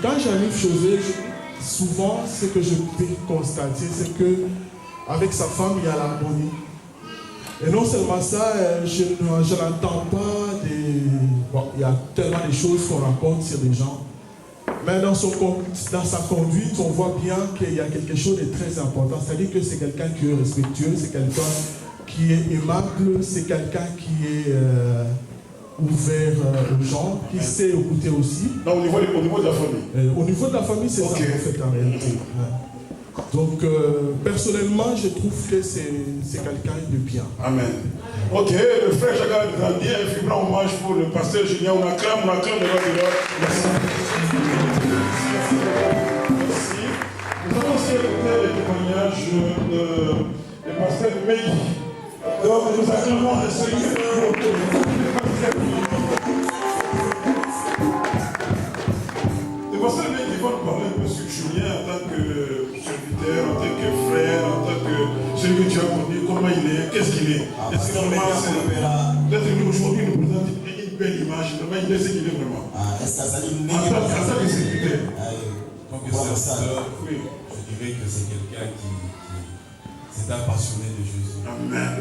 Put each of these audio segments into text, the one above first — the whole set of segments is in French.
Quand j'arrive chez eux, souvent, ce que je peux constater, c'est que avec sa femme, il y a l'harmonie. Et non seulement ça, je n'entends pas Bon, il y a tellement de choses qu'on raconte sur les gens. Mais dans sa conduite, on voit bien qu'il y a quelque chose de très important. C'est-à-dire que c'est quelqu'un qui est respectueux, c'est quelqu'un qui est aimable, c'est quelqu'un qui est ouvert aux gens, qui sait écouter aussi. Non, au niveau de la famille. Au niveau de la famille, c'est okay. Ça en fait en réalité. Donc, personnellement, je trouve que c'est quelqu'un de bien. Amen. Ok, le frère Jacques Grandier, un vibrant hommage pour le pasteur Julien. On acclame de l'ordre. Merci. Merci. Nous allons aussi écouter les témoignages du pasteur Meïdi. Donc, nous acclamons le Seigneur pour le pasteur Meïdi. Le pasteur Meïdi va nous parler un peu sur Julien en tant que serviteur, en tant que frère, en tant que celui que tu as connu, comment il est, qu'est-ce qu'il est. Est-ce que peut-être que aujourd'hui nous présente une belle image, vraiment il est ce qu'il est vraiment. En tant que serviteur. En tant que serviteur, je dirais que c'est quelqu'un qui c'est un passionné de Jésus. Amen.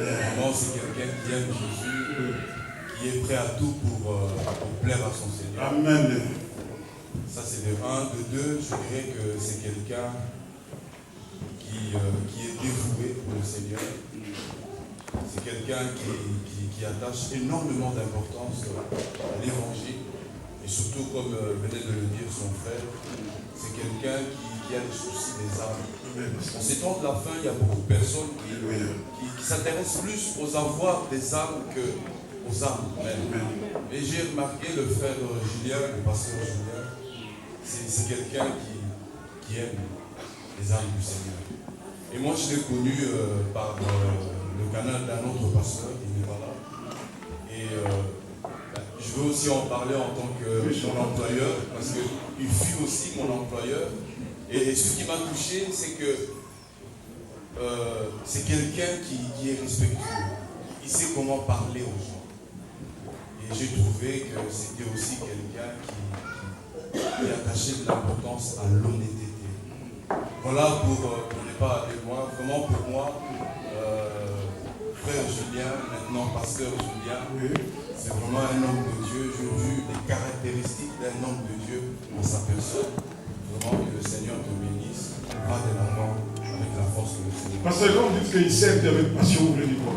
Non, c'est quelqu'un qui aime Jésus, qui est prêt à tout pour plaire à son Seigneur. Amen. Ça c'est de 1. De 2, je dirais que c'est quelqu'un qui est dévoué pour le Seigneur. C'est quelqu'un qui attache énormément d'importance à l'évangile. Et surtout, comme venait de le dire son frère, c'est quelqu'un qui a le souci des âmes. En ces temps de la fin, il y a beaucoup de personnes qui s'intéressent plus aux avoirs des âmes qu'aux âmes même. Et j'ai remarqué le frère Julien, le pasteur Julien, c'est quelqu'un qui aime les âmes du Seigneur. Et moi, je l'ai connu par le canal d'un autre pasteur qui n'est pas là. Et je veux aussi en parler en tant que mon employeur, parce qu'il fut aussi mon employeur. Et ce qui m'a touché, c'est que c'est quelqu'un qui est respectueux. Il sait comment parler aux gens. Et j'ai trouvé que c'était aussi quelqu'un qui attachait de l'importance à l'honnêteté. Voilà pour ne pas aller loin. Vraiment pour moi, frère Julien, maintenant pasteur Julien, c'est vraiment un homme de Dieu. J'ai vu les caractéristiques d'un homme de Dieu en sa personne. Vraiment que le Seigneur te bénisse, va de l'avant avec la force de le Seigneur. Parce que quand vous dites qu'il sert avec passion, vous voulez dire quoi?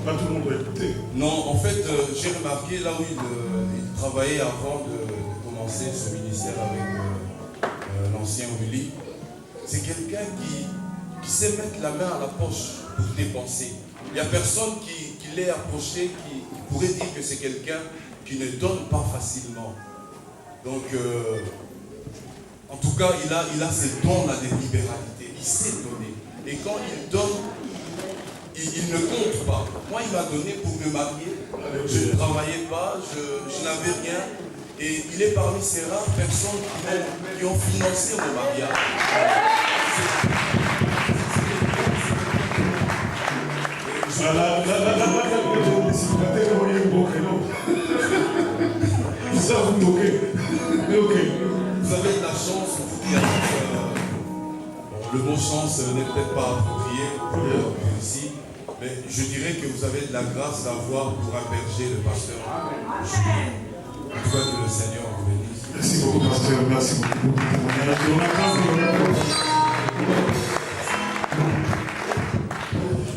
Pas tout le monde doit écouter. Non, en fait, j'ai remarqué là où il travaillait avant de commencer ce ministère avec l'ancien Willy. C'est quelqu'un qui sait mettre la main à la poche pour dépenser. Il n'y a personne qui l'ait approché, qui pourrait dire que c'est quelqu'un qui ne donne pas facilement. Donc, en tout cas, il a ces dons-là de libéralité. Il sait donner. Et quand il donne, il ne compte pas. Moi, il m'a donné pour me marier. Je ne travaillais pas, je n'avais rien. Et il est parmi ces rares personnes qui ont financé mon mariage. Vous avez de la chance, vous dire, le mot chance n'est peut-être pas approprié pour ici, mais je dirais que vous avez de la grâce d'avoir pour un berger le pasteur Julien. En tout cas, que le Seigneur vous bénisse. Merci beaucoup, pasteur. Merci beaucoup.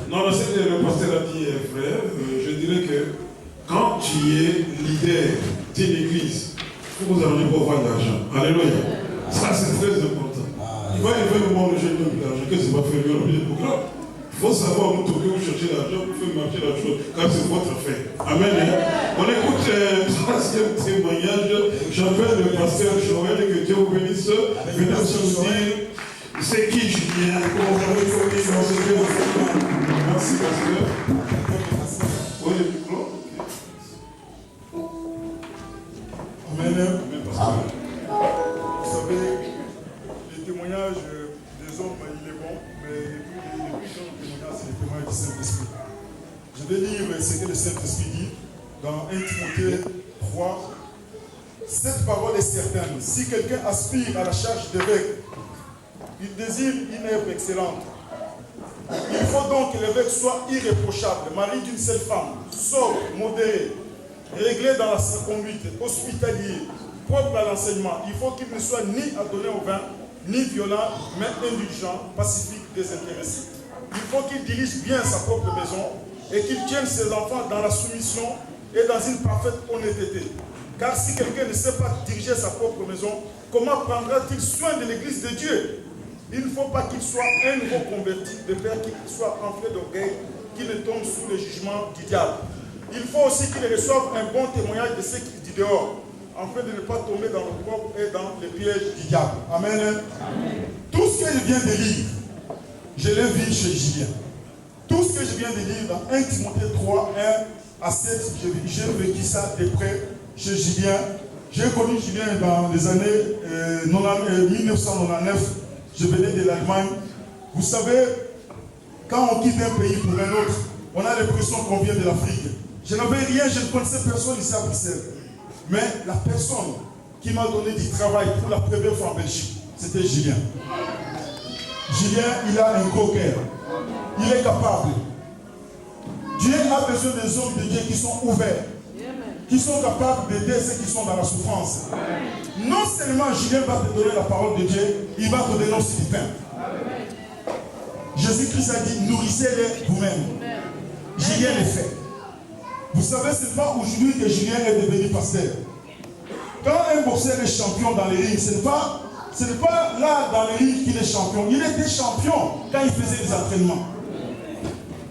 Non, c'est le pasteur a dit, frère, je dirais que quand tu es leader d'une église, il faut vous arranger pour avoir de l'argent. Alléluia. Ça, c'est très important. Il va y avoir le monde de jeune homme de l'argent, que c'est pas fait le programme. Il faut savoir où toquer, où chercher l'argent, pour faire marcher la chose, car c'est votre affaire. Amen. On écoute le troisième témoignage. J'appelle le pasteur Joël, que Dieu vous bénisse. Venez aussi nous dire, c'est qui Julien? Comment vous avez connu dans ce Dieu? Merci, pasteur. Oui, le micro. Amen. Vous savez, les témoignages des hommes, il est bon, mais les plus grands témoignages, c'est les témoignages du Saint-Esprit. Je vais lire ce que le Saint-Esprit dit dans 1 Timothée 3, cette parole est certaine. Si quelqu'un aspire à la charge d'évêque, il désire une œuvre excellente. Il faut donc que l'évêque soit irréprochable, mari d'une seule femme, sobre, modéré, réglé dans sa conduite, hospitalier, propre à l'enseignement. Il faut qu'il ne soit ni adonné au vin, ni violent, mais indulgent, pacifique, désintéressé. Il faut qu'il dirige bien sa propre maison et qu'il tienne ses enfants dans la soumission et dans une parfaite honnêteté. Car si quelqu'un ne sait pas diriger sa propre maison, comment prendra-t-il soin de l'église de Dieu? Il ne faut pas qu'il soit un nouveau converti, de peur qu'il soit enflé d'orgueil, qu'il ne tombe sous le jugement du diable. Il faut aussi qu'il reçoive un bon témoignage de ce qu'il dit dehors, afin de ne pas tomber dans le propre et dans les pièges du diable. Amen. Amen. Tout ce que je viens de lire, je l'ai vu chez Julien. Tout ce que je viens de lire dans 1 Timothée 3, 1 à 7, j'ai vécu ça de près chez Julien. J'ai connu Julien dans les années 1999. Je venais de l'Allemagne. Vous savez, quand on quitte un pays pour un autre, on a l'impression qu'on vient de l'Afrique. Je n'avais rien, je ne connaissais personne ici à Bruxelles. Mais la personne qui m'a donné du travail pour la première fois en Belgique, c'était Julien. Julien, il a un gros cœur. Il est capable. Dieu a besoin des hommes de Dieu qui sont ouverts, qui sont capables d'aider ceux qui sont dans la souffrance. Non seulement Julien va te donner la parole de Dieu, il va te donner aussi du pain. Jésus-Christ a dit, nourrissez-les vous-même. Julien le fait. Vous savez, ce n'est pas aujourd'hui que Julien est devenu pasteur. Quand un boxeur est champion dans les rings, ce n'est pas là dans les rings qu'il est champion. Il était champion quand il faisait les entraînements.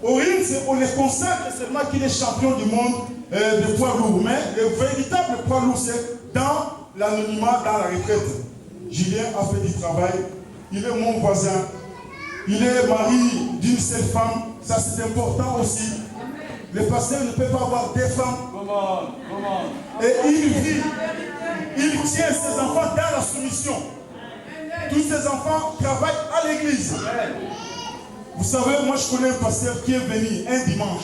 Au ring, on les consacre seulement qu'il est champion du monde de poids lourd. Mais le véritable poids lourd, c'est dans l'anonymat, dans la retraite. Julien a fait du travail. Il est mon voisin. Il est mari d'une seule femme. Ça, c'est important aussi. Le pasteur ne peut pas avoir deux femmes. Et il tient ses enfants dans la soumission. Tous ses enfants travaillent à l'église. Vous savez, moi je connais un pasteur qui est venu un dimanche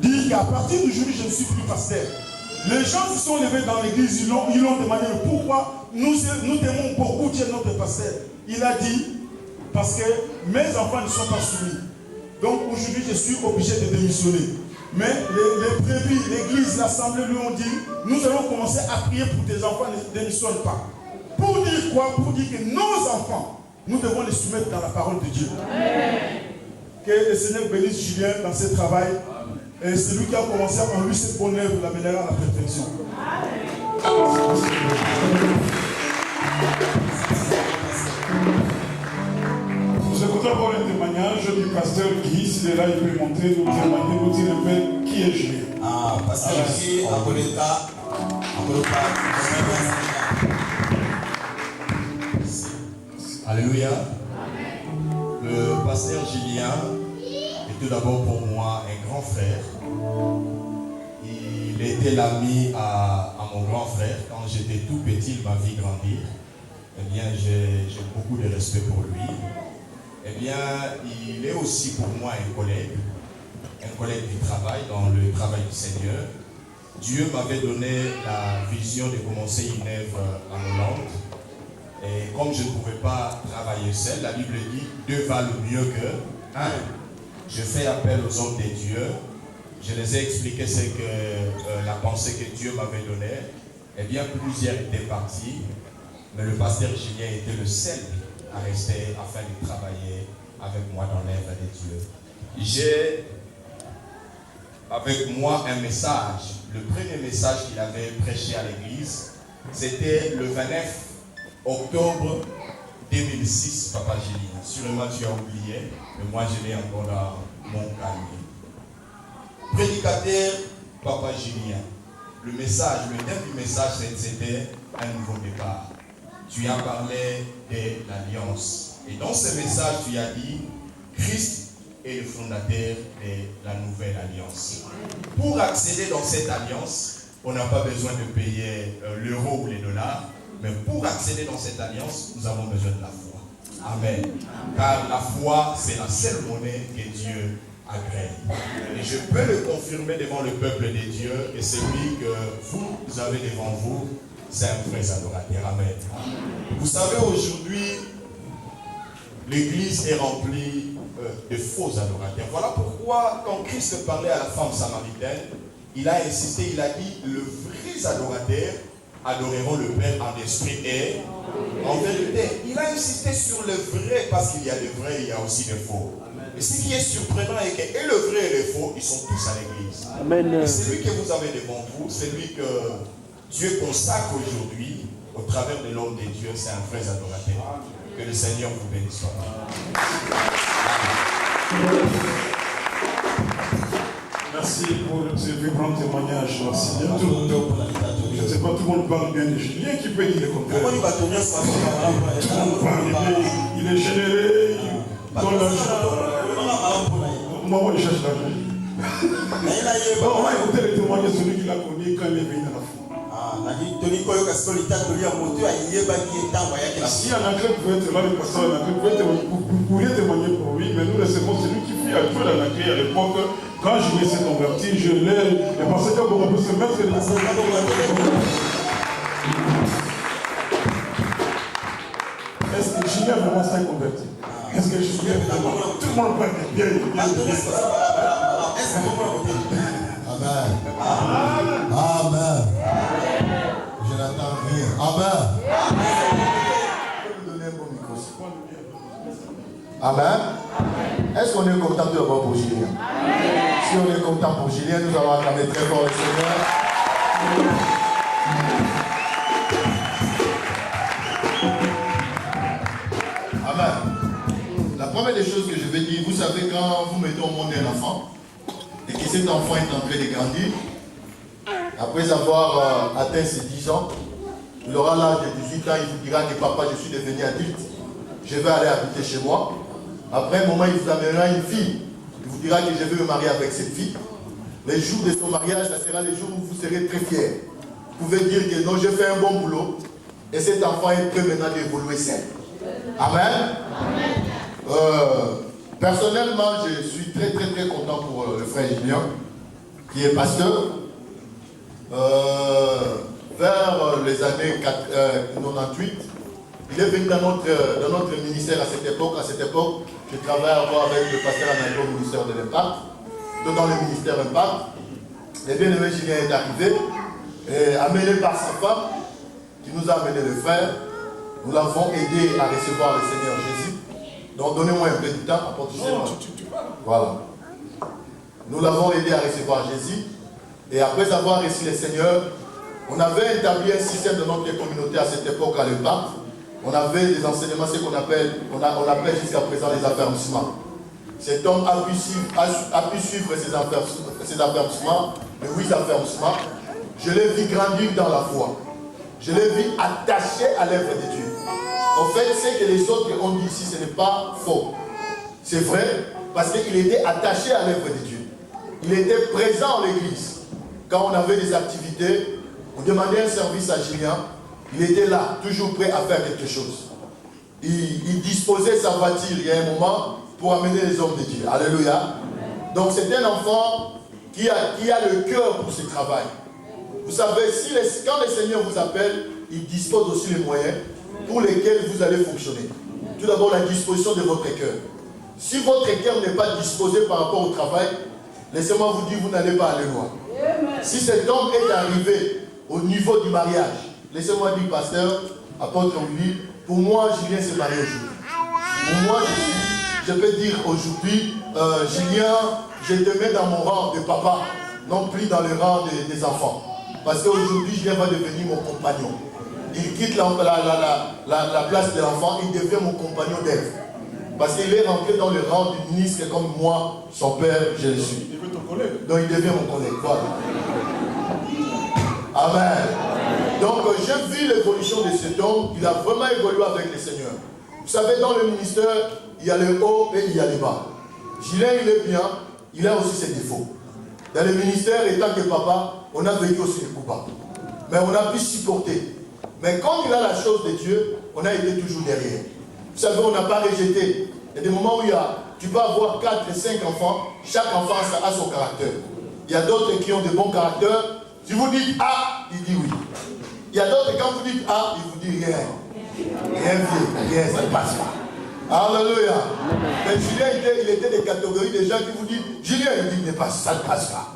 dire qu'à partir d'aujourd'hui je ne suis plus pasteur. Les gens qui sont levés dans l'église, ils l'ont demandé pourquoi nous aimons beaucoup Dieu notre pasteur. Il a dit, parce que mes enfants ne sont pas soumis. Donc aujourd'hui je suis obligé de démissionner. Mais les prévus, l'église, l'assemblée lui ont dit, nous allons commencer à prier pour tes enfants, ne démissionnent pas. Pour dire quoi? Pour dire que nos enfants, nous devons les soumettre dans la parole de Dieu. Amen. Que le Seigneur bénisse Julien dans ce travail. Et celui qui a commencé en lui cette bonne œuvre l'amènera à la perfection. Nous écoutons pour le témoignage du pasteur Guy. S'il est là, il peut monter, nous témoigner, nous dire un peu qui est Julien. Ah, pasteur Guy, Aboleta, Alléluia. Le pasteur Julien est tout d'abord pour moi un grand frère. Il était l'ami à mon grand frère. Quand j'étais tout petit, il m'a vu grandir. Eh bien, j'ai beaucoup de respect pour lui. Eh bien, il est aussi pour moi un collègue du travail, dans le travail du Seigneur. Dieu m'avait donné la vision de commencer une œuvre en Hollande. Et comme je ne pouvais pas travailler seul, la Bible dit « Deux valent mieux que un ». Je fais appel aux hommes de Dieu. Je les ai expliqué ce que la pensée que Dieu m'avait donnée. Eh bien, plusieurs étaient partis, mais le pasteur Julien était le seul à rester afin de travailler avec moi dans l'œuvre de Dieu. J'ai avec moi un message. Le premier message qu'il avait prêché à l'église, c'était le 29 octobre 2006, Papa Julien. Sûrement tu as oublié, mais moi je l'ai encore dans mon camion. Prédicateur, Papa Julien. Le message, le thème du message, c'était un nouveau départ. Tu as parlé de l'alliance. Et dans ce message, tu as dit, Christ est le fondateur de la nouvelle alliance. Pour accéder dans cette alliance, on n'a pas besoin de payer l'euro ou les dollars. Mais pour accéder dans cette alliance, nous avons besoin de la foi. Amen. Car la foi, c'est la seule monnaie que Dieu agrée. Et je peux le confirmer devant le peuple de Dieu, et celui que vous avez devant vous, c'est un vrai adorateur. Amen. Vous savez, aujourd'hui, l'église est remplie de faux adorateurs. Voilà pourquoi, quand Christ parlait à la femme samaritaine, il a insisté, il a dit, le vrai adorateur adoreront le Père en esprit et en vérité. Il a insisté sur le vrai, parce qu'il y a des vrais, il y a aussi des faux. Et ce qui est surprenant est que et le vrai et le faux, ils sont tous à l'église. Amen. Et celui que vous avez devant vous, celui que Dieu consacre aujourd'hui, au travers de l'homme de Dieu, c'est un vrai adorateur. Que le Seigneur vous bénisse. Merci pour ce vibrant témoignage. Merci bien. Je ne sais pas, tout le monde parle bien de Julien. Qui peut dire le contraire? Tout le monde parle bien. Il est généré. Il donne l'argent. Moi, je cherche l'argent. On va écouter le témoignage de celui qui l'a connu quand il est venu dans la foi. Si Anaclet pouvait être là, le pasteur Anaclet, vous pourriez témoigner pour lui, mais nous recevons celui qui fit à Dieu l'Anaclet à l'époque. Quand Julien s'est converti, je l'ai. Et parce que on peut se mettre les Est-ce que Julien vraiment s'est converti? Est-ce que Julien vraiment? Tout le monde parle bien. Amen. Amen. Je n'entends rien. Amen. Je vais vous donner un bon micro. Amen. Est-ce qu'on est content de voir pour Julien? Si on est content pour Julien, nous allons acclamer très fort le Seigneur. Amen. La première des choses que je vais dire, vous savez, quand vous mettez au monde un enfant, et que cet enfant est en train de grandir, après avoir atteint ses 10 ans, il aura l'âge de 18 ans, il vous dira que papa, je suis devenu adulte, je vais aller habiter chez moi. Après un moment, il vous amènera une fille, il vous dira que je vais me marier avec cette fille. Les jours de son mariage, ça sera les jours où vous serez très fiers. Vous pouvez dire que non, j'ai fait un bon boulot, et cet enfant est prêt maintenant d'évoluer seul. Amen. Personnellement, je suis très content pour le frère Julien, qui est pasteur. Vers les années 98, il est venu dans notre ministère à cette époque. À cette époque, je travaillais avec le pasteur Anaïko au ministère de l'Impact, dans le ministère Impact. Et bien le Julien est arrivé, et amené par sa femme, qui nous a amené le frère. Nous l'avons aidé à recevoir le Seigneur Jésus. Donc donnez-moi un peu de temps, apportez-moi. Voilà. Nous l'avons aidé à recevoir Jésus. Et après avoir reçu le Seigneur, on avait établi un système de notre communauté à cette époque à l'Impact. On avait des enseignements, ce qu'on appelle, on appelle jusqu'à présent les affermissements. Cet homme a pu suivre ces affermissements, les 8 affermissements. Je l'ai vu grandir dans la foi. Je l'ai vu attaché à l'œuvre de Dieu. En fait, ce que les autres ont dit ici, ce n'est pas faux. C'est vrai, parce qu'il était attaché à l'œuvre de Dieu. Il était présent à l'église. Quand on avait des activités, on demandait un service à Julien, il était là, toujours prêt à faire quelque chose. Il disposait sa voiture, il y a un moment, pour amener les hommes de Dieu. Alléluia. Donc c'est un enfant qui a le cœur pour ce travail. Vous savez, quand le Seigneur vous appelle, il dispose aussi les moyens pour lesquels vous allez fonctionner. Tout d'abord, la disposition de votre cœur. Si votre cœur n'est pas disposé par rapport au travail, laissez-moi vous dire, vous n'allez pas aller loin. Si cet homme est arrivé au niveau du mariage, laissez-moi dire, pasteur, apôtre Willy, pour moi, Julien s'est marié aujourd'hui. Pour moi, je peux dire aujourd'hui, Julien, je te mets dans mon rang de papa, non plus dans le rang des enfants. Parce qu'aujourd'hui, Julien va devenir mon compagnon. Il quitte la place de l'enfant, il devient mon compagnon d'œuvre. Parce qu'il est rentré dans le rang du ministre comme moi, son père, je le suis. Il devient ton collègue. Donc il devient mon collègue. Voilà. Amen. Donc j'ai vu l'évolution de cet homme, il a vraiment évolué avec le Seigneur. Vous savez, dans le ministère, il y a le haut et il y a le bas. Julien, il est bien, il a aussi ses défauts. Dans le ministère, étant que papa, on a vécu aussi les coups bas. Mais on a pu supporter. Mais quand il a la chose de Dieu, on a été toujours derrière. Vous savez, on n'a pas rejeté. Il y a des moments où tu peux avoir 4 et 5 enfants, chaque enfant a son caractère. Il y a d'autres qui ont de bons caractères. Si vous dites A, il dit oui. Il y a d'autres, quand vous dites ah, il vous dit rien. Rien, ça ne passe pas. Alléluia. Mais Julien, il était des catégories de gens qui vous disent, Julien, il dit, ça ne passe pas.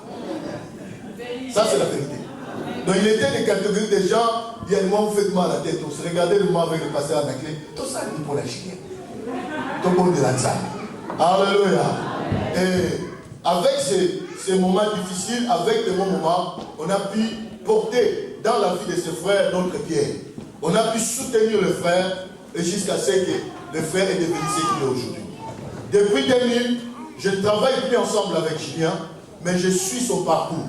Ça, c'est la vérité. Donc, il était des catégories de gens, il y a des moments où vous faites mal à la tête. Regardez le moment avec le pasteur à la clé. Tout ça, il dit pour la Julien. Tout le monde est là-dedans. Alléluia. Et avec ces moments difficiles, avec les bons moments, on a pu porter dans la vie de ses frères notre pierre. On a pu soutenir le frère et jusqu'à ce que le frère est devenu ce qu'il est aujourd'hui. Depuis 2000, je ne travaille plus ensemble avec Julien, mais je suis son parcours.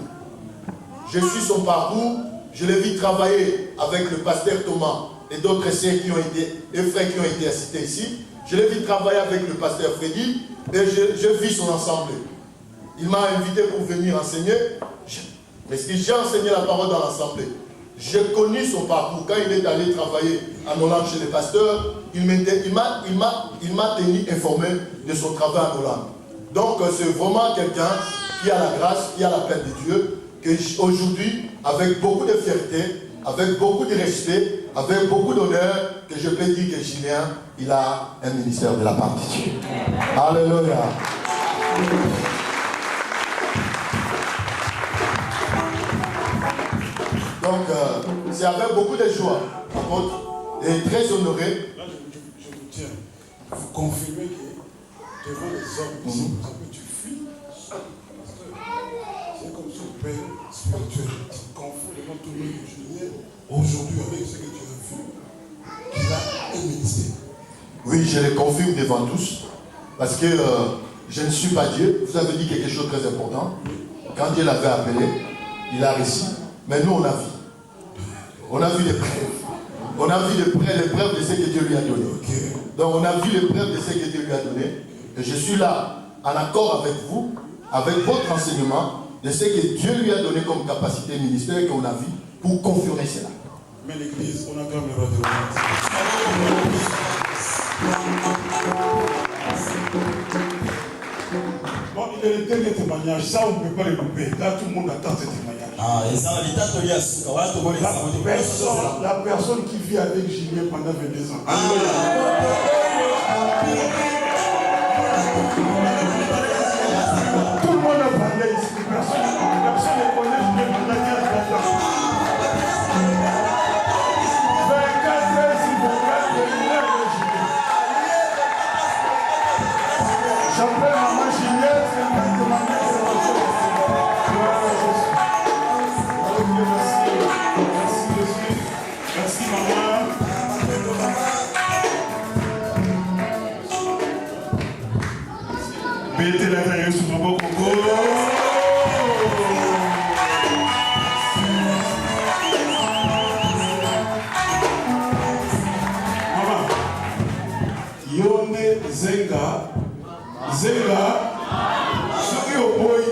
Je suis son parcours. Je l'ai vu travailler avec le pasteur Thomas et d'autres frères qui ont été cités ici. Je l'ai vu travailler avec le pasteur Freddy et je vis son ensemble. Il m'a invité pour venir enseigner. Mais si j'ai enseigné la parole dans l'assemblée, j'ai connu son parcours. Quand il est allé travailler en Hollande chez les pasteurs, il m'a tenu informé de son travail en Hollande. Donc c'est vraiment quelqu'un qui a la grâce, qui a la paix de Dieu, que aujourd'hui, avec beaucoup de fierté, avec beaucoup de respect, avec beaucoup d'honneur, que je peux dire que Julien, il a un ministère de la part de Dieu. Alléluia. Donc, c'est avec beaucoup de joie, et très honoré. Là, je vous tiens. Vous confirmez que devant les hommes, ici, tu fuis. Parce que c'est comme son père spirituel. Tu confonds devant tout le monde que Julien, aujourd'hui, avec ce que tu as vu, qu'il a un ministère. Oui, je le confirme devant tous. Parce que je ne suis pas Dieu. Vous avez dit quelque chose de très important. Quand Dieu l'avait appelé, il a réussi. Mais nous, on a vu. On a vu les preuves. On a vu les preuves de ce que Dieu lui a donné. Donc on a vu les preuves de ce que Dieu lui a donné. Et je suis là, en accord avec vous, avec votre enseignement, de ce que Dieu lui a donné comme capacité ministère qu'on a vu, pour confirmer cela. Mais l'Église, on a quand même le droit de bon, il est le dernier témoignage. Ça, on ne peut pas le louper. Là, tout le monde attend ce témoignage. La personne qui vit avec Julien pendant 22 ans. Tout le monde a parlé ici. Personne ne connaît Julien pendant 15 ans. 24 heures sur 24 de Julien. J'appelle maman Julien, c'est le cas de ma mère. Merci maman. Mettez la taille sur mon beau coco. Maman, Yonde Zenga, soki oboyi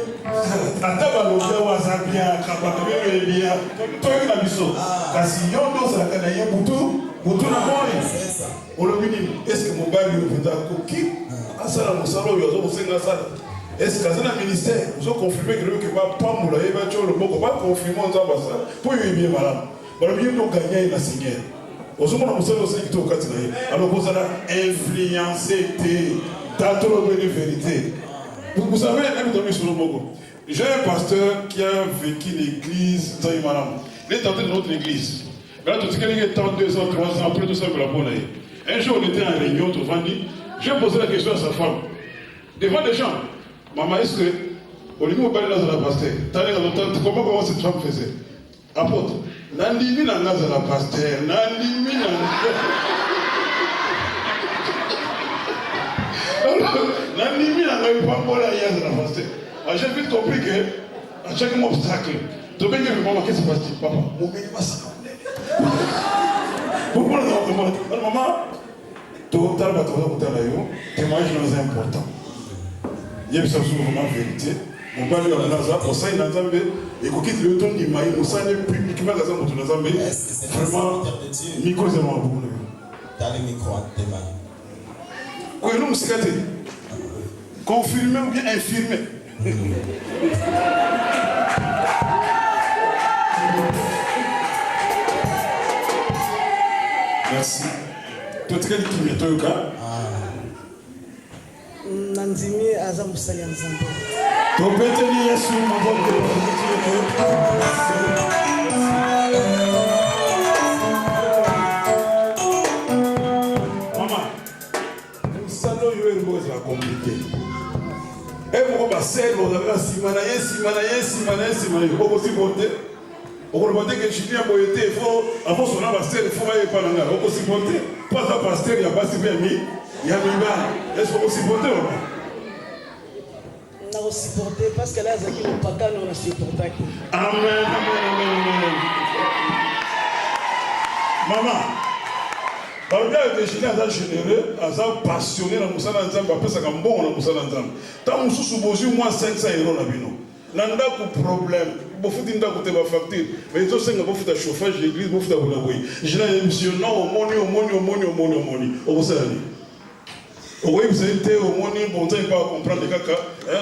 ata balobia waza bien kapakabebe bien toyoki na biso kasi yo nde ozalaka na ye butu na moi olobi nini estce mobali oyo mpenza akoki asala mosala oyo azokosenga asala estce aza na ministère ozokonfirme keloyoke bapambola ye batyo loboko bakonfirme nzambe asala mpo oyo ebie malamu balobi ye nde oganya ye na seigneur ozomona mosala osengi to okati na ye alors kozala influencé te tatolo de vérité. Vous savez, j'ai un pasteur qui a vécu l'église dans il est entré dans notre église. Mais là, tout ce qu'il y a 2 ans, 3 ans, après tout ça, pour la bonne année. Un jour, on était en réunion, j'ai posé la question à sa femme. Devant des gens, maman, est-ce que, au niveau de la pasteur, comment cette femme faisait? Apôtre, l'animi n'a pas la pasteur, l'animi n'a j'ai vite compris que à chaque obstacle, tu peux dire maman, qu'est-ce qui se passe? Papa, mon bébé va s'abandonner. Maman, total témoignage est important. Il y a une vraiment vérité. Mon père est dans la pour ça, il a entendu et qu'on quitte le ton du maïs, on s'en est publiquement dans un autre ensemble. Vraiment, micro c'est moi. Dans le micro, témoigne. Oui, nous, c'est confirmé ou bien infirmé. Merci. Toi, tu es qui est toi, Nandimi aza musali ya Nzambe. Topeteli Yesu maboko. Maman, musalo yo est compliqué. Et pourquoi passer on a simana aussi monter. On peut monter que Julien Boyeté faut avant son pasteur il faut aller par là. On peut aussi monter. Pas un pasteur il y a pas si bien mis. Il y a mis est-ce qu'on peut supporter ou pas? On a supporté parce que là Zaki le paka on a supporté. Amen. Maman, Barbara de Julien a généreux, a passionné dans Moussa Nzambe, après ça comme bon dans Moussa Nzambe. Tant Moussa sous moins 500 € na bino. Nanda ko problème, bo futi nda ko te ba facture, mais to senga bo futa chauffage l'église bo futa bona boy. Je n'ai émission non omoni. O ça ali. Oui, vous avez été au monde, bon, vous n'avez pas à comprendre les caca.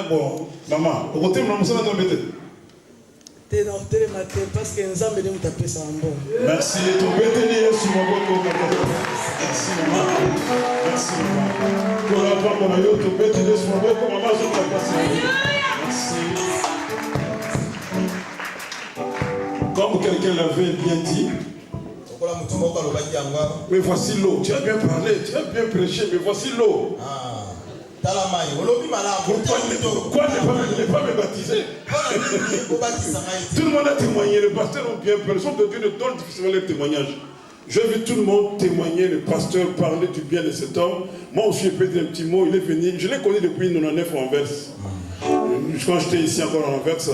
Bon, maman, au côté de mon sang, vous avez été dans le matin parce que nous avons besoin de taper ça en bon. Merci, tu peux tenir sur mon bon. Merci, maman. Merci, maman. Pour la part, mon aïe, tu peux tenir sur mon bon, comme maman, je vais passer. Merci. Comme quelqu'un l'avait bien dit, mais voici l'eau. Tu as bien parlé, tu as bien prêché, mais voici l'eau. Pourquoi ne pas me baptiser? Tout le monde a témoigné, les pasteurs ont bien parlé. Sauf que Dieu ne donne difficilement les témoignages. J'ai vu tout le monde témoigner, le pasteur parler du bien de cet homme. Moi aussi, j'ai pu dire un petit mot. Il est venu, je l'ai connu depuis 99 en Anvers. Quand j'étais ici encore en Anvers,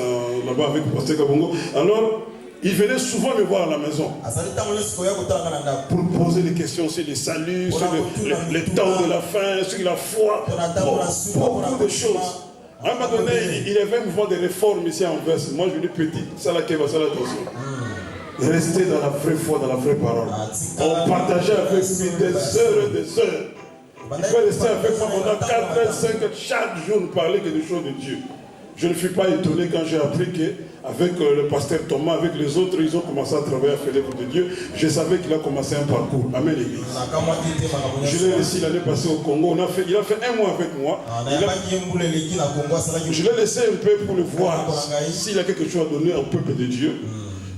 là-bas avec le pasteur Kabongo. Alors, il venait souvent me voir à la maison pour poser des questions sur le salut, sur les temps de la fin, sur la foi, beaucoup de choses. À un moment donné, il avait un mouvement de réforme ici à Anvers. Moi, je lui dis petit, ça là qui va, ça là attention. Rester dans la vraie foi, dans la vraie parole. On partageait avec lui des heures et des heures. Il peut rester avec moi pendant 4, 5 chaque jour, nous parler que des choses de Dieu. Je ne fus pas étonné quand j'ai appris qu'avec le pasteur Thomas, avec les autres, ils ont commencé à travailler à faire l'œuvre de Dieu. Je savais qu'il a commencé un parcours. Amen, l'église. Je l'ai laissé l'année passée au Congo. Il a fait un mois avec moi. Je l'ai laissé un peu pour le voir s'il a quelque chose à donner au peuple de Dieu.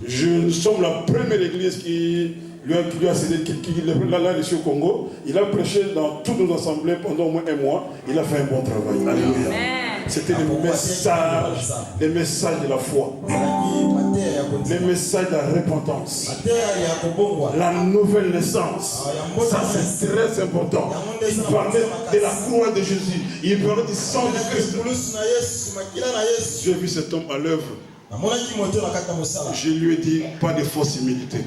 Nous sommes la première église qui lui a cédé, qui l'a laissé au Congo. Il a prêché dans toutes nos assemblées pendant au moins un mois. Il a fait un bon travail. Alléluia. C'était les messages de la foi, les messages de la repentance, la nouvelle naissance. Ça, c'est très important. Il parlait de la croix de Jésus, il parlait du sang de Christ. J'ai vu cet homme à l'œuvre. Je lui ai dit, pas de fausse humilité.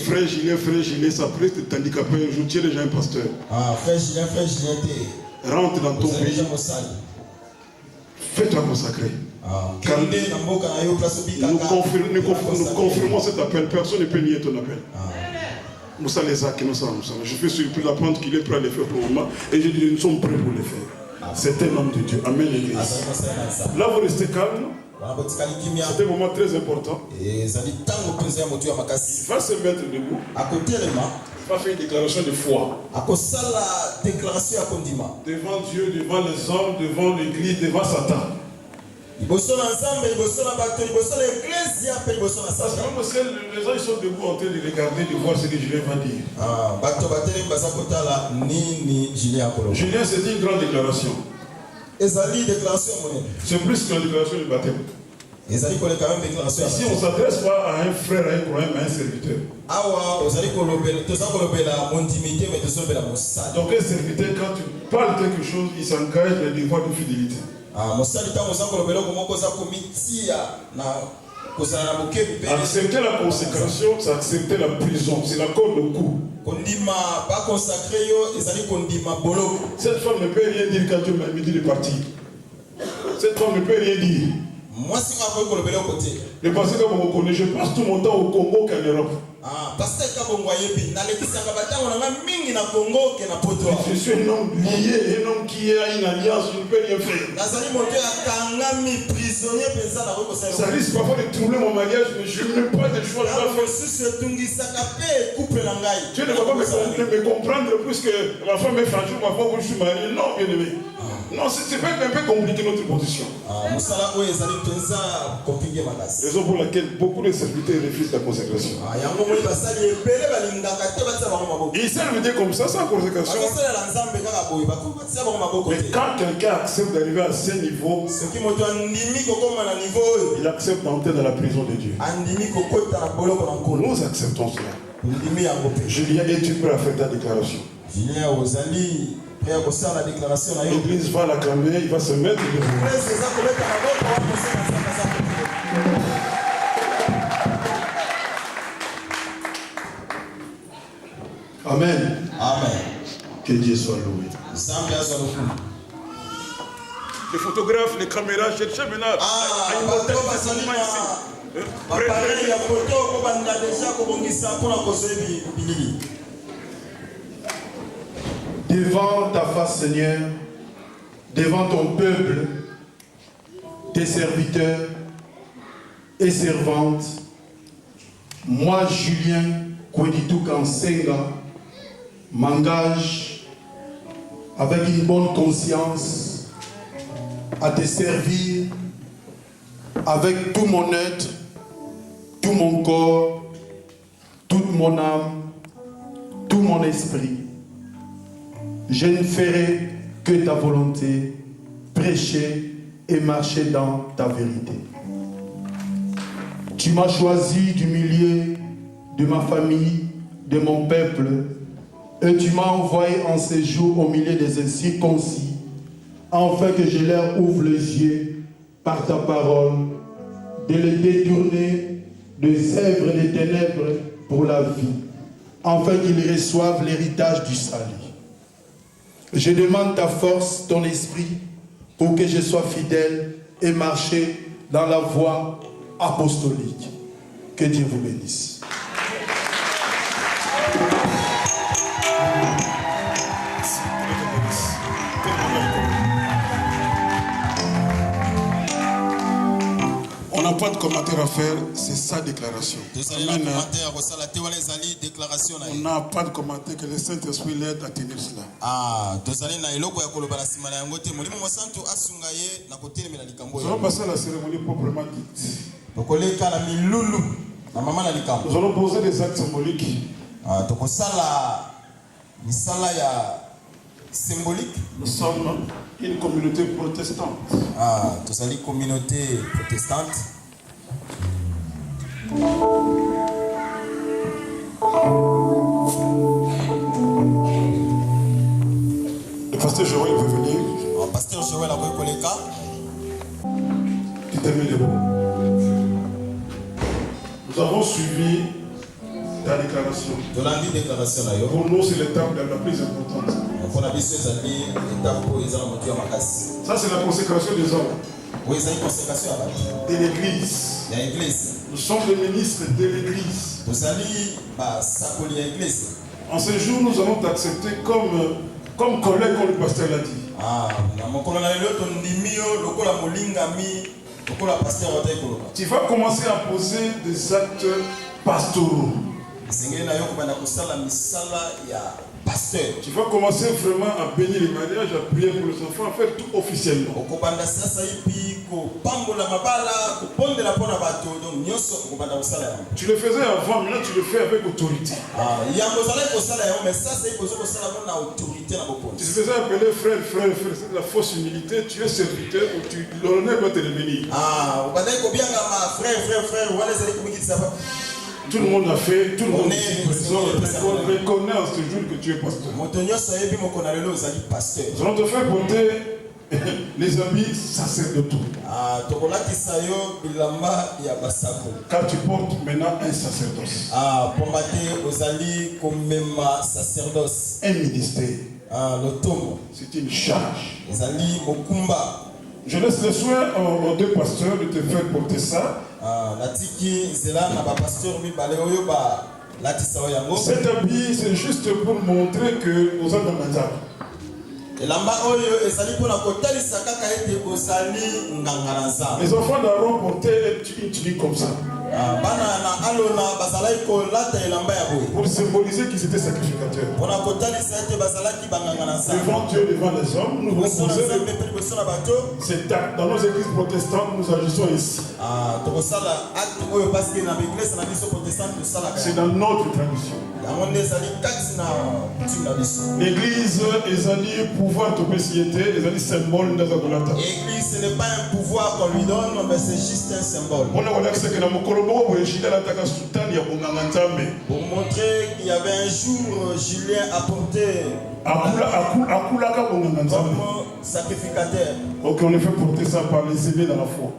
Frère Julien, ça prête de t'handicaper. Je tiens déjà un pasteur. Frère Julien, rentre dans ton pays. Fais-toi consacrer. Car nous confirmons cet appel. Personne ne peut nier ton appel. Moussa Lézak, je suis surpris d'apprendre qu'il est prêt à le faire pour le moment. Et je dis, nous sommes prêts pour le faire. C'est un homme de Dieu. Amen, l'église. Là, vous restez calme. C'est un moment très important. Il va se mettre debout. Il va faire une déclaration de foi. Devant Dieu, devant les hommes, devant l'église, devant Satan. Parce que les gens ils sont debout en train de regarder, de voir ce que Julien va dire. Julien, c'est une grande déclaration. C'est plus qu'une déclaration de baptême. Ici, on ne s'adresse pas à un frère, à un croyant, mais à un serviteur. Donc un serviteur, quand tu parles quelque chose, il s'engage dans les devoirs de fidélité. Accepter la consécration, c'est accepter la prison, c'est la corde au cou. Cette femme ne peut rien dire quand Dieu m'a dit de partir. Cette femme ne peut rien dire. Le pasteur que vous connaissez, je passe tout mon temps au Congo qu'en Europe. Je suis un homme lié, un homme qui a une alliance, je ne peux rien faire. Ça risque parfois de troubler mon mariage, mais je n'ai pas de choix. Tu ne vas pas me comprendre puisque ma femme est franchie, ma femme je suis marié. Non, bien aimé. Non, c'est un peu compliqué notre position. Raison pour laquelle beaucoup de serviteurs refusent la consécration. Ils servent Dieu comme ça, sans consécration. Mais quand quelqu'un accepte d'arriver à ce niveau, il accepte d'entrer dans la prison de Dieu. Nous acceptons cela. Julien, es-tu prêt à faire ta déclaration? L'église va l'acclamer, il va se mettre debout. Amen. Amen. Que Dieu soit loué. Les photographes, les caméras, cherchez maintenant. Devant ta face, Seigneur, devant ton peuple, tes serviteurs et servantes, moi, Julien Kweditou Kansenga, m'engage avec une bonne conscience à te servir avec tout mon être, tout mon corps, toute mon âme, tout mon esprit. Je ne ferai que ta volonté, prêcher et marcher dans ta vérité. Tu m'as choisi du milieu de ma famille, de mon peuple, et tu m'as envoyé en séjour au milieu des incirconcis, afin que je leur ouvre les yeux par ta parole, de les détourner des œuvres des ténèbres pour la vie, afin qu'ils reçoivent l'héritage du salut. Je demande ta force, ton esprit, pour que je sois fidèle et marcher dans la voie apostolique. Que Dieu vous bénisse. On n'a pas de commentaire à faire, c'est sa déclaration. Amen. On n'a pas de commentaire, que le Saint-Esprit l'aide à tenir cela. Nous allons passer à la cérémonie proprement dite. Nous allons poser des actes symboliques. Nous sommes une communauté protestante. Communauté protestante. Le pasteur Joël veut venir. Pasteur Joël a voulu le cas. Tu t'es mis debout. Nous avons suivi ta déclaration. Pour nous, c'est l'étape la plus importante. Ça, c'est la consécration des hommes. De l'église. Nous sommes les ministres de l'église. En ce jour, nous allons t'accepter comme collègue, comme le pasteur l'a dit. Tu vas commencer à poser des actes pastoraux. Tu vas commencer vraiment à bénir les mariages, à prier pour les enfants, à faire tout officiellement. Tu le faisais avant, maintenant tu le fais avec autorité. Tu te faisais appeler frère, c'est de la fausse humilité, tu es serviteur, l'honneur doit te revenir. Tout le monde a fait, tout le monde reconnaît en ce jour que tu es pasteur. Nous allons te faire porter les habits sacerdotaux. Car tu portes maintenant un sacerdoce. Un ministère. C'est une charge. Je laisse le soin aux deux pasteurs de te faire porter ça. Cet habit, c'est juste pour montrer que nous sommes dans la les enfants d'Aaron portaient une tunique comme ça. Pour symboliser qu'ils étaient sacrificateurs. Devant Dieu, devant les hommes, nous reposons. C'est dans nos églises protestantes, nous agissons ici. C'est dans notre tradition. L'église est pouvoir de société, est symbole de la Golata. L'église, ce n'est pas un pouvoir qu'on lui donne, mais c'est juste un symbole. Pour montrer qu'il y avait un jour, Julien apportait comme sacrificateur. Ok, on est fait porter ça par les aînés dans la foi.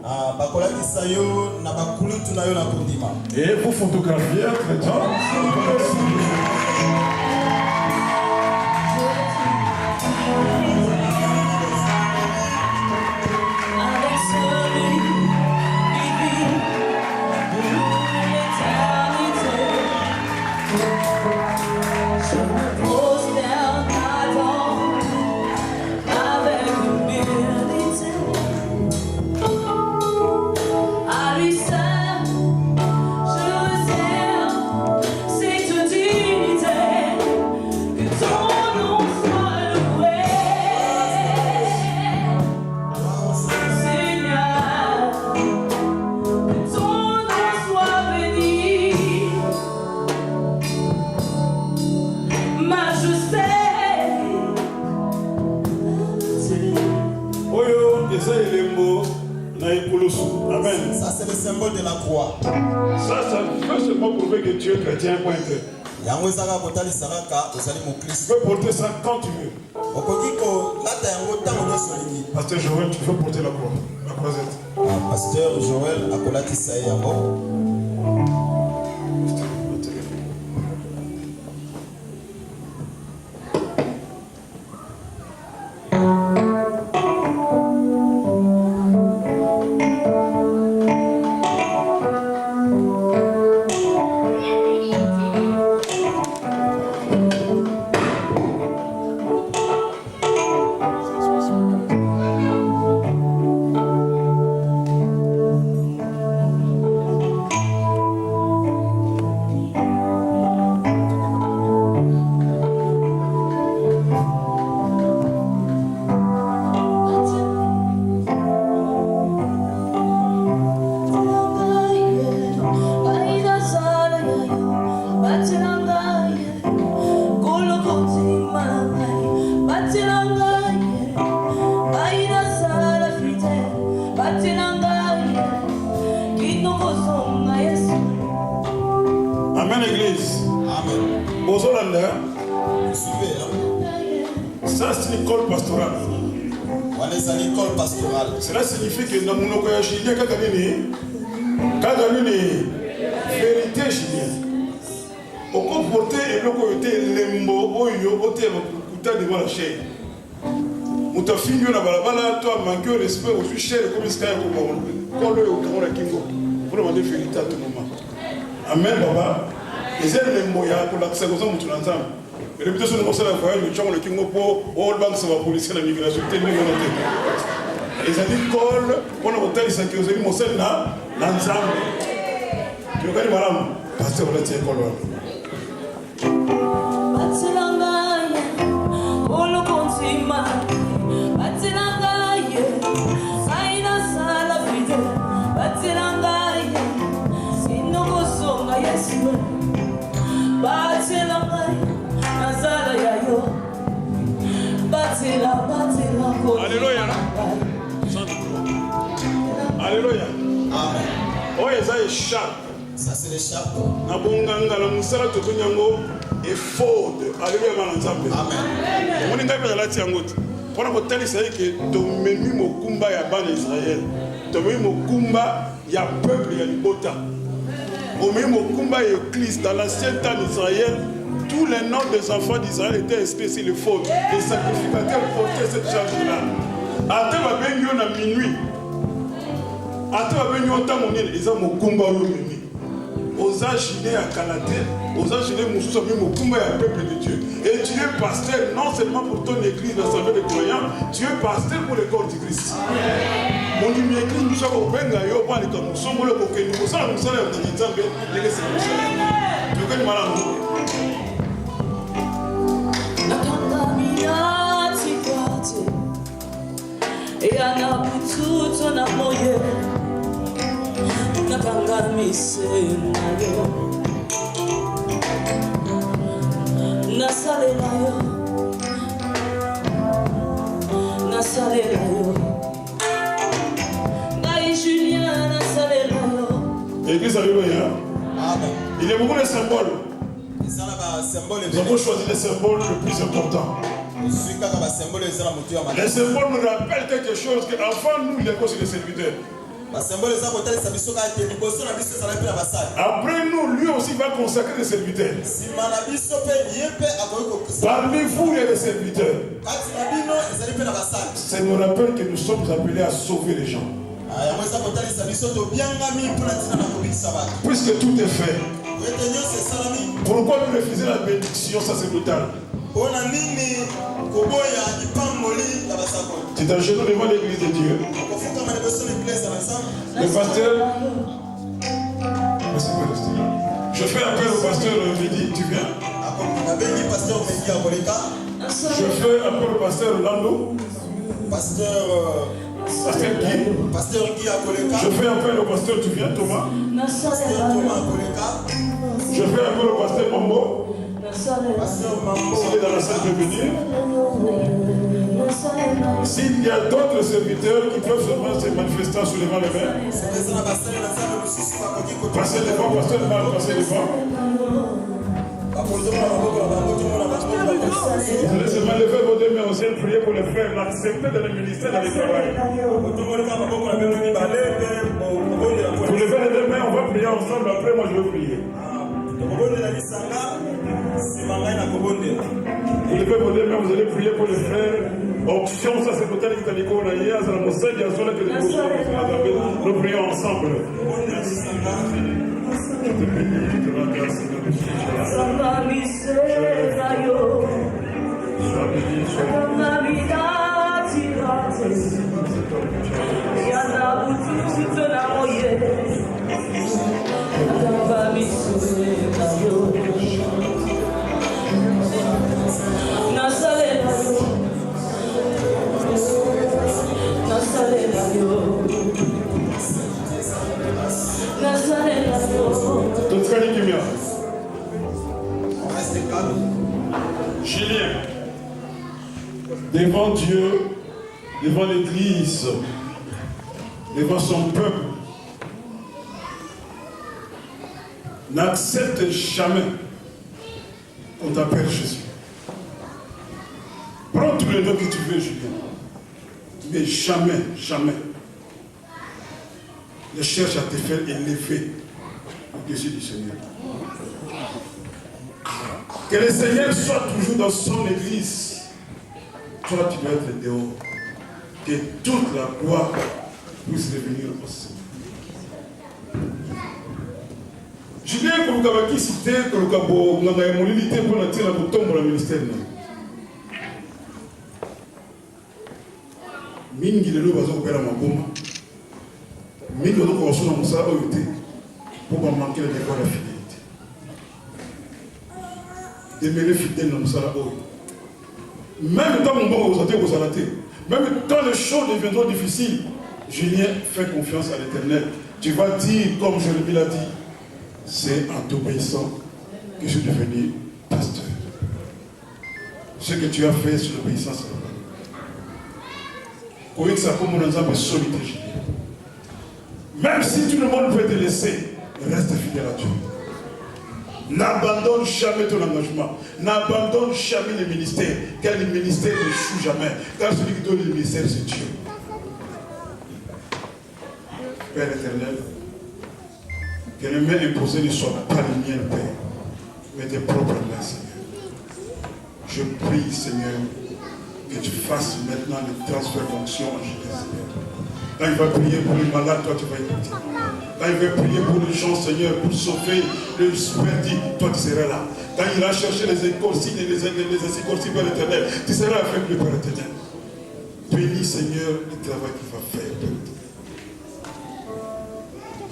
Et vous photographiez, très bien. Amen. Ça c'est le symbole de la croix. Ça peut seulement prouver que tu es chrétien, point. Tu peux porter ça quand tu veux. Pasteur Joël, tu peux porter la croix, la croisette. Pasteur Joël, akolati sae yango. Amen, Église. Amen. Ça, c'est l'école pastorale. Cela signifie que dans mon occasion, il y a vérité chilienne. Au comporter et le côté lembo, oyo, oté, devant la chaîne. Mouta fini na balabala, toi manqué au respect au cher comme ce qu'il y a pour le Kingo. Pour demander vérité à tout moment. Amen, Baba. Les ailes lembo ya pour l'accès aux hommes tout l'ensemble. Et le but de ce nous la voyage, le chant le Kingo pour all banks va police la migration tellement noté. Les amis col, on a hôtel ça qui aux amis mon seul là, l'ensemble. Tu regardes madame, pasteur on a tiens col. Alléluia. Alléluia. Amen. Oh, ça est échappe. Ça c'est l'échappe. Nabonganga la musala tokunyango et faute. Alléluia manzambe. Amen. On est dans la tiangote. Pour la bataille c'est que domenu mokumba ya ban Israël. Domenu mokumba ya peuple ya libota. Domenu mokumba ya église dans l'ancien temps d'Israël. Tous les noms des enfants d'Israël étaient inscrits sur les fautes. Les sacrificateurs portaient cette charge-là. Ate babengi yo na minuit. Ate babengi yo ntango nini eza mokumba oyo memi. Oza gilet à Canate, oza gilet mosusu ami mokumba ya peuple de Dieu. Et tu es pasteur non seulement pour ton église d'assemblée de croyants, tu es pasteur pour le corps du Christ. Mon ami église nous sommes au benga yo ba lika musombo le kokeni ko sala musala ya nzambe ndenge se musala. Tu connais malamu. Et ana bututo na moye nakanga mise nayo nasale nayo ngai Julien nasale nayo. Église alléluia. Il y a beaucoup de symboles. Nous avons choisi les symboles les plus importants. Les symboles nous rappellent quelque chose qu'avant nous, il est cause des serviteurs. Après nous, lui aussi va consacrer des serviteurs. Parmi vous, il y a des serviteurs. Ça nous rappelle que nous sommes appelés à sauver les gens. Puisque tout est fait, pourquoi nous refuser la bénédiction sacerdotale? Tu t'agenouilles devant l'église de Dieu. Le pasteur, je fais appel au pasteur Mehdi, tu viens? Je fais appel au pasteur Lando. Pasteur Guy à Koleka. Je fais appel au pasteur, tu viens, Thomas? Pasteur Thomas à Koleka. Je fais appel au pasteur Mambo. S'il est dans la salle de venir. S'il y a d'autres serviteurs qui peuvent seulement se manifester en soulevant les mains. Passez devant, pasteur, passez devant. Laissez-moi lever vos deux mains aussi et prier pour les frères, l'accepter dans le ministère, dans le travail. Pour lever les deux mains, on va prier ensemble, après moi je vais prier. Vous levez vos deux mains, vous allez prier pour les frères. Option, ça c'est total qui t'a dit qu'on a hier, c'est la Mossad, il y a son que nous prions ensemble. Je te bénis, je te rends grâce. Julien, devant Dieu, devant l'Église, devant son peuple, n'accepte jamais qu'on t'appelle Jésus. Prends tous les noms que tu veux, Julien, mais jamais, jamais ne cherche à te faire élever au-dessus du Seigneur. Que le Seigneur soit toujours dans son église. Toi, tu dois être dehors. Que toute la gloire puisse revenir au Seigneur. Julien, comme vous avez cité, que vous avez molilité pour la tirer pour tomber dans le ministère. Mingi le loup va se faire à ma bombe. Mingi le loup va se faire à mon salaire pour manquer la défense de la fidélité. Demeurer fidèle dans le salaire. Même quand mon bon vous même quand les choses deviendront difficiles, Julien, fais confiance à l'Éternel. Tu vas dire, comme Jérémie l'a dit, c'est en t'obéissant que je suis devenu pasteur. Ce que tu as fait sur l'obéissance. Même si tout le monde peut te laisser, reste fidèle à Dieu. N'abandonne jamais ton engagement. N'abandonne jamais le ministère. Car le ministère ne échoue jamais. Car celui qui donne le ministère, c'est Dieu. Père éternel, que les mains imposées ne soient pas les miennes, Père, mais tes propres mains, Seigneur. Je prie, Seigneur, que tu fasses maintenant le transfert fonction en Jésus, Seigneur. Quand il va prier pour les malades, toi tu vas écouter. Quand il va prier pour les gens, Seigneur, pour sauver le perdu, toi tu seras là. Quand il va chercher les écorcines et les écorcines vers l'éternel, tu seras avec lui, Père éternel. Bénis, Seigneur, le travail qu'il va faire, Père éternel.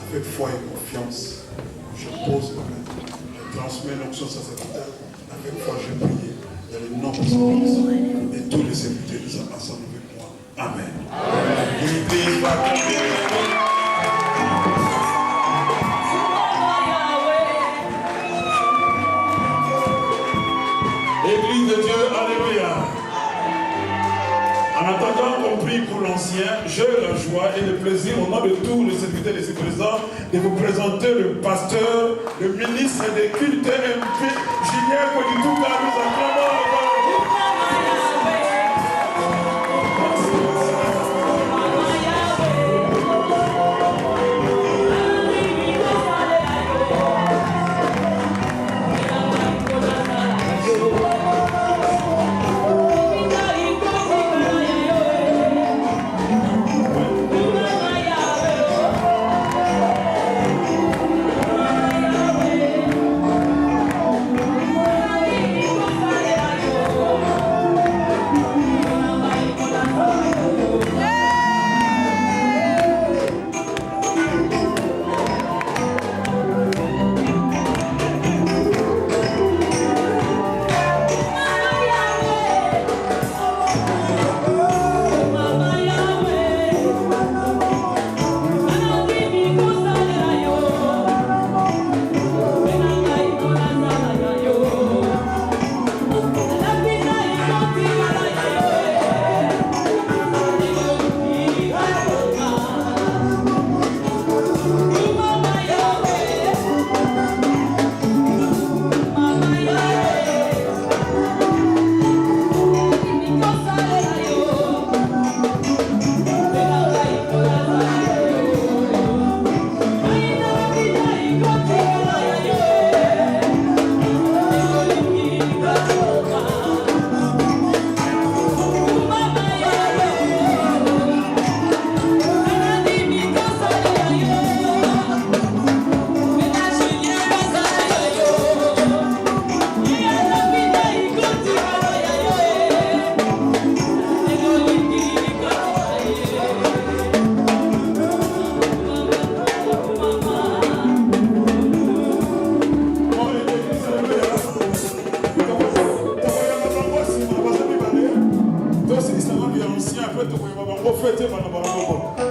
Avec foi et confiance, je pose ma main, je transmets l'onction sacerdotale. Avec foi, je prie dans le nom de Jésus et tous les serviteurs qui sont ensemble avec moi. Amen. L'église va tomber. L'église de Dieu, alléluia. En attendant qu'on prie pour l'ancien, j'ai la joie et le plaisir au nom de tous les serviteurs ici présents de vous présenter le pasteur, le ministre des cultes MP, Julien Koditouka. Nous acclamons.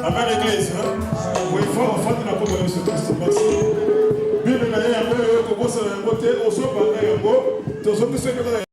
Amen, l'église. Oui, il faut faire la cour de Jésus Christ. Merci. Bible, il y a un peu de côté, au sol, il y a un peu de